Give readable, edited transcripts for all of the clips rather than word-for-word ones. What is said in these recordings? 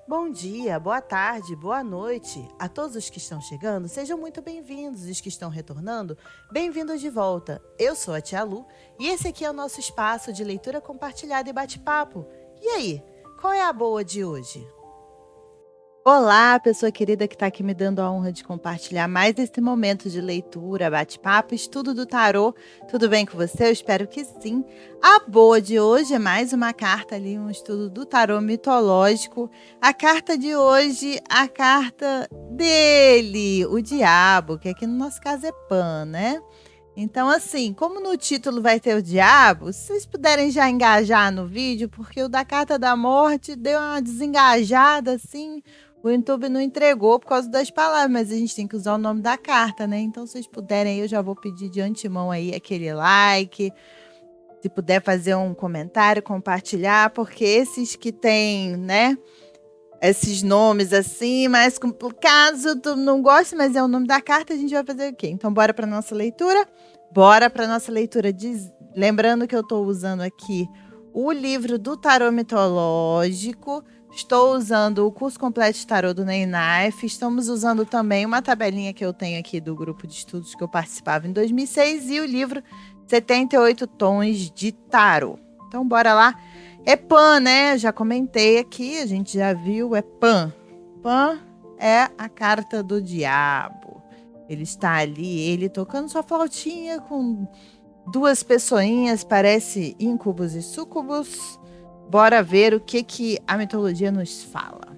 Bom dia, boa tarde, boa noite. A todos os que estão chegando, sejam muito bem-vindos. Os que estão retornando, bem-vindos de volta. Eu sou a Tia Lu e esse aqui é o nosso espaço de leitura compartilhada e bate-papo. E aí, qual é a boa de hoje? Olá, pessoa querida que está aqui me dando a honra de compartilhar mais esse momento de leitura, bate-papo, estudo do tarô. Tudo bem com você? Eu espero que sim. A boa de hoje é mais uma carta ali, um estudo do tarô mitológico. A carta de hoje, a carta dele, o diabo, que aqui no nosso caso é Pan, né? Então, assim, como no título vai ter o diabo, se vocês puderem já engajar no vídeo, porque o da carta da morte deu uma desengajada, assim, o YouTube não entregou por causa das palavras, mas a gente tem que usar o nome da carta, né? Então, se vocês puderem, eu já vou pedir de antemão aí aquele like, se puder fazer um comentário, compartilhar, porque esses que tem, né, esses nomes assim, mais complicados, tu não gosta, mas é o nome da carta, a gente vai fazer o quê? Então, bora para nossa leitura? Bora para nossa leitura. Lembrando que eu estou usando aqui o livro do tarô mitológico, estou usando o curso completo de tarô do Ney Knife, estamos usando também uma tabelinha que eu tenho aqui do grupo de estudos que eu participava em 2006 e o livro 78 Tons de Tarô. Então, bora lá. É Pan, né? Já comentei aqui, a gente já viu, é Pan. Pan é a carta do diabo. Ele está ali, ele tocando sua flautinha com duas pessoinhas, parece íncubos e súcubos. Bora ver o que a mitologia nos fala.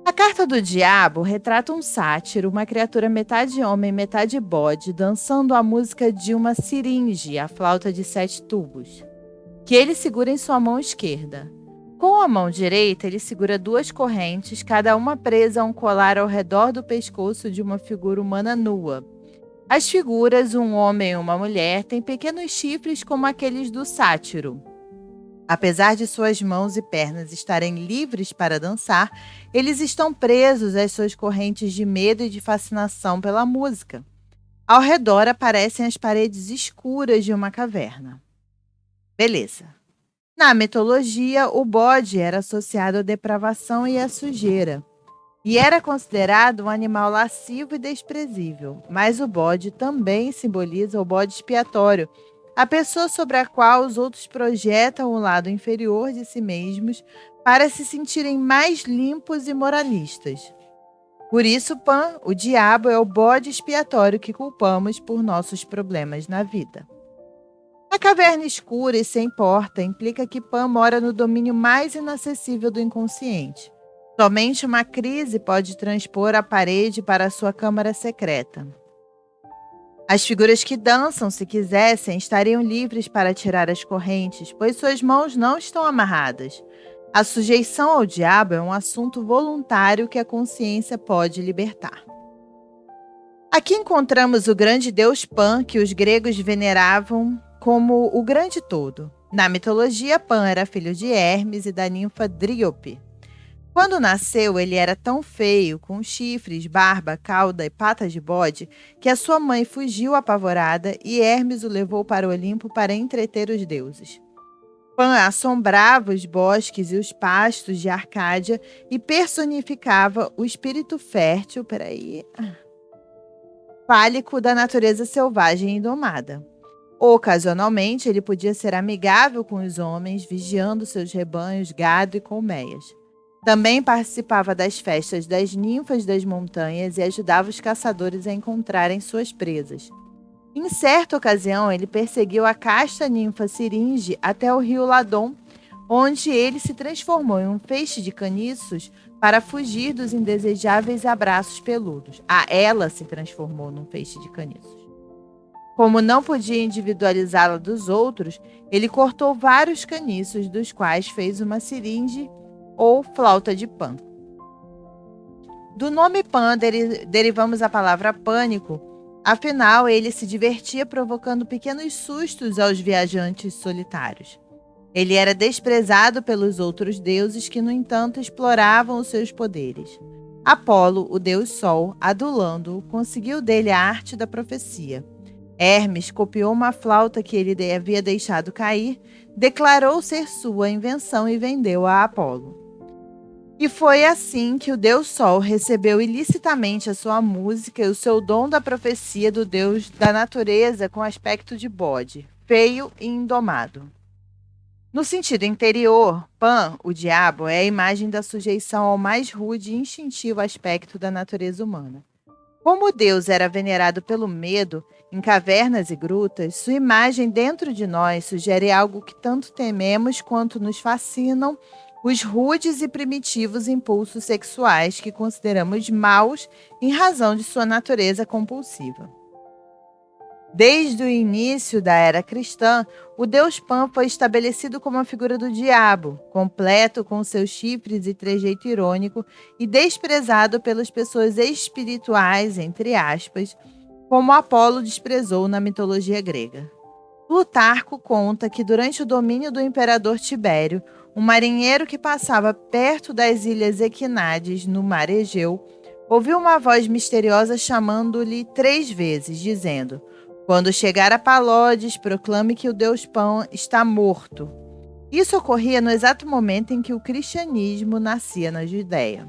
A carta do diabo retrata um sátiro, uma criatura metade homem, metade bode, dançando a música de uma siringe, a flauta de 7 tubos, que ele segura em sua mão esquerda. Com a mão direita, ele segura 2 correntes, cada uma presa a um colar ao redor do pescoço de uma figura humana nua. As figuras, um homem e uma mulher, têm pequenos chifres como aqueles do sátiro. Apesar de suas mãos e pernas estarem livres para dançar, eles estão presos às suas correntes de medo e de fascinação pela música. Ao redor aparecem as paredes escuras de uma caverna. Beleza. Na mitologia, o bode era associado à depravação e à sujeira, e era considerado um animal lascivo e desprezível. Mas o bode também simboliza o bode expiatório, a pessoa sobre a qual os outros projetam o lado inferior de si mesmos para se sentirem mais limpos e moralistas. Por isso, Pan, o diabo, é o bode expiatório que culpamos por nossos problemas na vida. A caverna escura e sem porta implica que Pan mora no domínio mais inacessível do inconsciente. Somente uma crise pode transpor a parede para a sua câmara secreta. As figuras que dançam, se quisessem, estariam livres para tirar as correntes, pois suas mãos não estão amarradas. A sujeição ao diabo é um assunto voluntário que a consciência pode libertar. Aqui encontramos o grande deus Pan, que os gregos veneravam como o grande todo. Na mitologia, Pan era filho de Hermes e da ninfa Dríope. Quando nasceu, ele era tão feio, com chifres, barba, cauda e patas de bode, que a sua mãe fugiu apavorada e Hermes o levou para o Olimpo para entreter os deuses. Pan assombrava os bosques e os pastos de Arcádia e personificava o espírito fértil, fálico da natureza selvagem e indomada. Ocasionalmente, ele podia ser amigável com os homens, vigiando seus rebanhos, gado e colmeias. Também participava das festas das ninfas das montanhas e ajudava os caçadores a encontrarem suas presas. Em certa ocasião, ele perseguiu a casta ninfa Siringe até o rio Ladon, onde ele se transformou em um feixe de caniços para fugir dos indesejáveis abraços peludos. Ela se transformou num feixe de caniços. Como não podia individualizá-la dos outros, ele cortou vários caniços, dos quais fez uma siringe ou flauta de Pan. Do nome Pan derivamos a palavra pânico, afinal ele se divertia provocando pequenos sustos aos viajantes solitários. Ele era desprezado pelos outros deuses que, no entanto, exploravam os seus poderes. Apolo, o deus Sol, adulando-o, conseguiu dele a arte da profecia. Hermes copiou uma flauta que ele havia deixado cair, declarou ser sua invenção e vendeu a Apolo. E foi assim que o Deus Sol recebeu ilicitamente a sua música e o seu dom da profecia do Deus da natureza com aspecto de bode, feio e indomado. No sentido interior, Pan, o diabo, é a imagem da sujeição ao mais rude e instintivo aspecto da natureza humana. Como Deus era venerado pelo medo, em cavernas e grutas, sua imagem dentro de nós sugere algo que tanto tememos quanto nos fascinam os rudes e primitivos impulsos sexuais que consideramos maus em razão de sua natureza compulsiva. Desde o início da era cristã, o deus Pan foi estabelecido como a figura do diabo, completo com seus chifres e trejeito irônico e desprezado pelas pessoas espirituais, entre aspas, como Apolo desprezou na mitologia grega. Plutarco conta que durante o domínio do imperador Tibério, um marinheiro que passava perto das ilhas Equinades, no mar Egeu, ouviu uma voz misteriosa chamando-lhe 3 vezes, dizendo: "Quando chegar a Palodes, proclame que o deus Pan está morto." Isso ocorria no exato momento em que o cristianismo nascia na Judéia.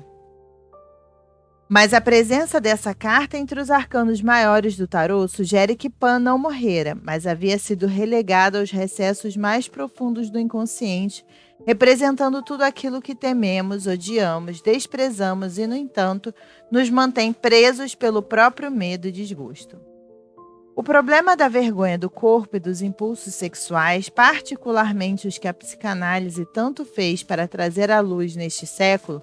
Mas a presença dessa carta entre os arcanos maiores do tarô sugere que Pan não morrera, mas havia sido relegado aos recessos mais profundos do inconsciente, representando tudo aquilo que tememos, odiamos, desprezamos e, no entanto, nos mantém presos pelo próprio medo e desgosto. O problema da vergonha do corpo e dos impulsos sexuais, particularmente os que a psicanálise tanto fez para trazer à luz neste século,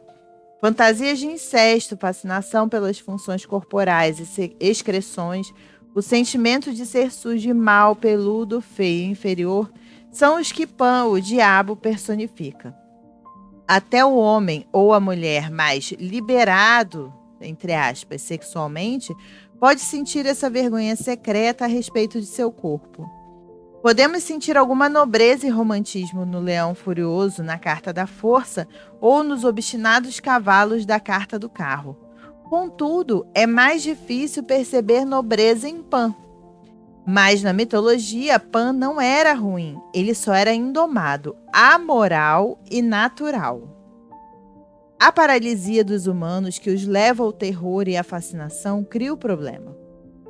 fantasias de incesto, fascinação pelas funções corporais e excreções, o sentimento de ser sujo e mau, peludo, feio e inferior, são os que Pan, o diabo, personifica. Até o homem ou a mulher mais liberado, entre aspas, sexualmente, pode sentir essa vergonha secreta a respeito de seu corpo. Podemos sentir alguma nobreza e romantismo no leão furioso, na carta da força, ou nos obstinados cavalos da carta do carro. Contudo, é mais difícil perceber nobreza em Pan. Mas na mitologia, Pan não era ruim, ele só era indomado, amoral e natural. A paralisia dos humanos que os leva ao terror e à fascinação cria o problema.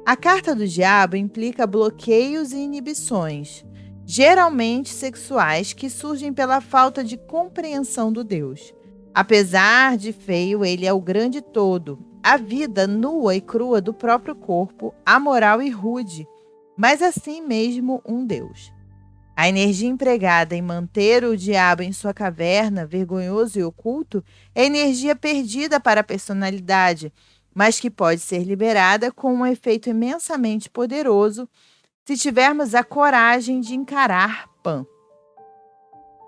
A carta do diabo implica bloqueios e inibições, geralmente sexuais, que surgem pela falta de compreensão do Deus. Apesar de feio, ele é o grande todo, a vida nua e crua do próprio corpo, amoral e rude, mas assim mesmo um Deus. A energia empregada em manter o diabo em sua caverna, vergonhoso e oculto, é energia perdida para a personalidade, mas que pode ser liberada com um efeito imensamente poderoso se tivermos a coragem de encarar Pan.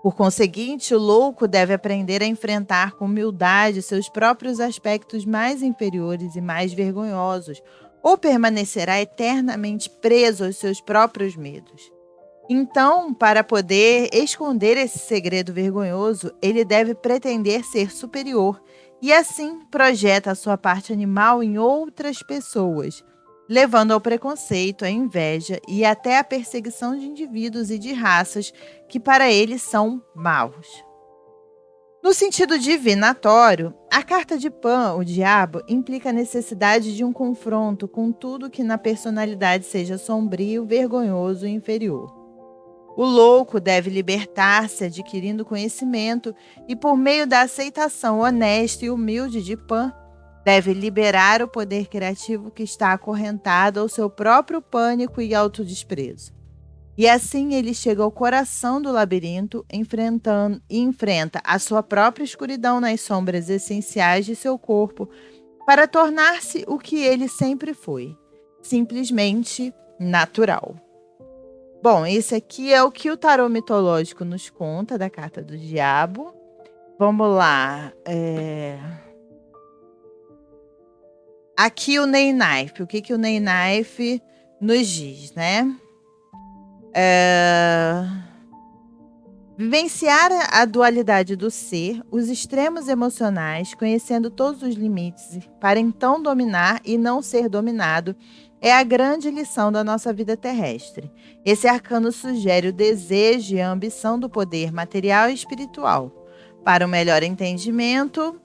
Por conseguinte, o louco deve aprender a enfrentar com humildade seus próprios aspectos mais inferiores e mais vergonhosos, ou permanecerá eternamente preso aos seus próprios medos. Então, para poder esconder esse segredo vergonhoso, ele deve pretender ser superior e assim projeta a sua parte animal em outras pessoas, levando ao preconceito, à inveja e até à perseguição de indivíduos e de raças que para ele são maus. No sentido divinatório, a carta de Pan, o diabo, implica a necessidade de um confronto com tudo que na personalidade seja sombrio, vergonhoso e inferior. O louco deve libertar-se adquirindo conhecimento e, por meio da aceitação honesta e humilde de Pan, deve liberar o poder criativo que está acorrentado ao seu próprio pânico e autodesprezo. E assim ele chega ao coração do labirinto, enfrenta a sua própria escuridão nas sombras essenciais de seu corpo, para tornar-se o que ele sempre foi, simplesmente natural. Bom, esse aqui é o que o tarô mitológico nos conta da carta do diabo. Vamos lá. Aqui o Ney Knife. O que o Ney Knife nos diz, né? Vivenciar a dualidade do ser, os extremos emocionais, conhecendo todos os limites, para então dominar e não ser dominado, é a grande lição da nossa vida terrestre. Esse arcano sugere o desejo e a ambição do poder material e espiritual. Para um melhor entendimento,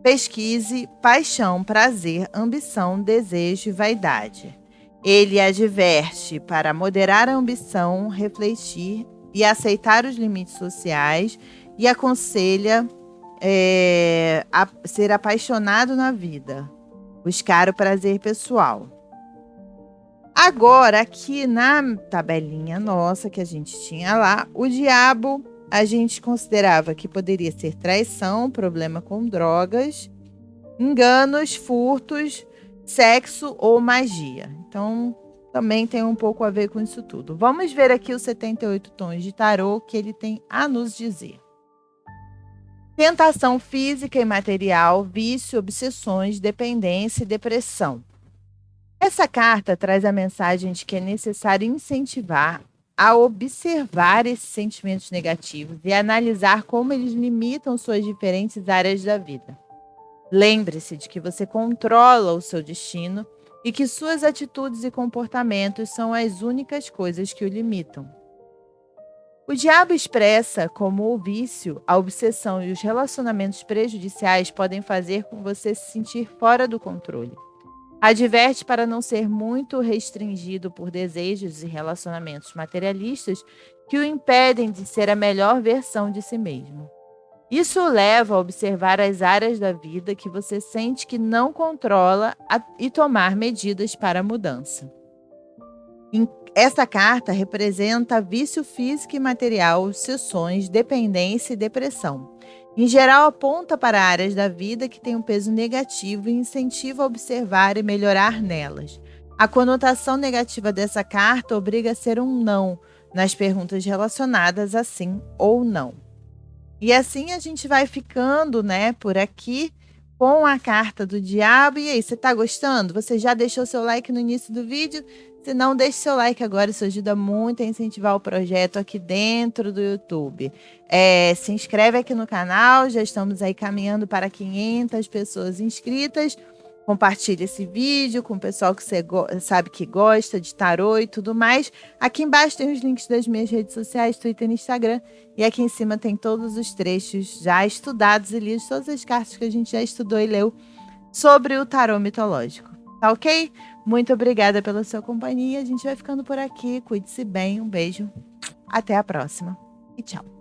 pesquise paixão, prazer, ambição, desejo e vaidade. Ele adverte para moderar a ambição, refletir e aceitar os limites sociais e aconselha a ser apaixonado na vida, buscar o prazer pessoal. Agora, aqui na tabelinha nossa que a gente tinha lá, o diabo a gente considerava que poderia ser traição, problema com drogas, enganos, furtos, sexo ou magia. Então, também tem um pouco a ver com isso tudo. Vamos ver aqui os 78 tons de tarô que ele tem a nos dizer. Tentação física e material, vício, obsessões, dependência e depressão. Essa carta traz a mensagem de que é necessário incentivar a observar esses sentimentos negativos e analisar como eles limitam suas diferentes áreas da vida. Lembre-se de que você controla o seu destino e que suas atitudes e comportamentos são as únicas coisas que o limitam. O diabo expressa como o vício, a obsessão e os relacionamentos prejudiciais podem fazer com você se sentir fora do controle. Adverte para não ser muito restringido por desejos e relacionamentos materialistas que o impedem de ser a melhor versão de si mesmo. Isso o leva a observar as áreas da vida que você sente que não controla e tomar medidas para a mudança. Essa carta representa vício físico e material, obsessões, dependência e depressão. Em geral, aponta para áreas da vida que têm um peso negativo e incentiva a observar e melhorar nelas. A conotação negativa dessa carta obriga a ser um não nas perguntas relacionadas a sim ou não. E assim a gente vai ficando, por aqui com a carta do diabo. E aí, você está gostando? Você já deixou seu like no início do vídeo? Se não, deixe seu like agora, isso ajuda muito a incentivar o projeto aqui dentro do YouTube. Se inscreve aqui no canal, já estamos aí caminhando para 500 pessoas inscritas. Compartilhe esse vídeo com o pessoal que você sabe que gosta de tarô e tudo mais. Aqui embaixo tem os links das minhas redes sociais, Twitter e Instagram. E aqui em cima tem todos os trechos já estudados e lidos, todas as cartas que a gente já estudou e leu sobre o tarô mitológico. Tá ok? Muito obrigada pela sua companhia. A gente vai ficando por aqui. Cuide-se bem. Um beijo. Até a próxima. E tchau.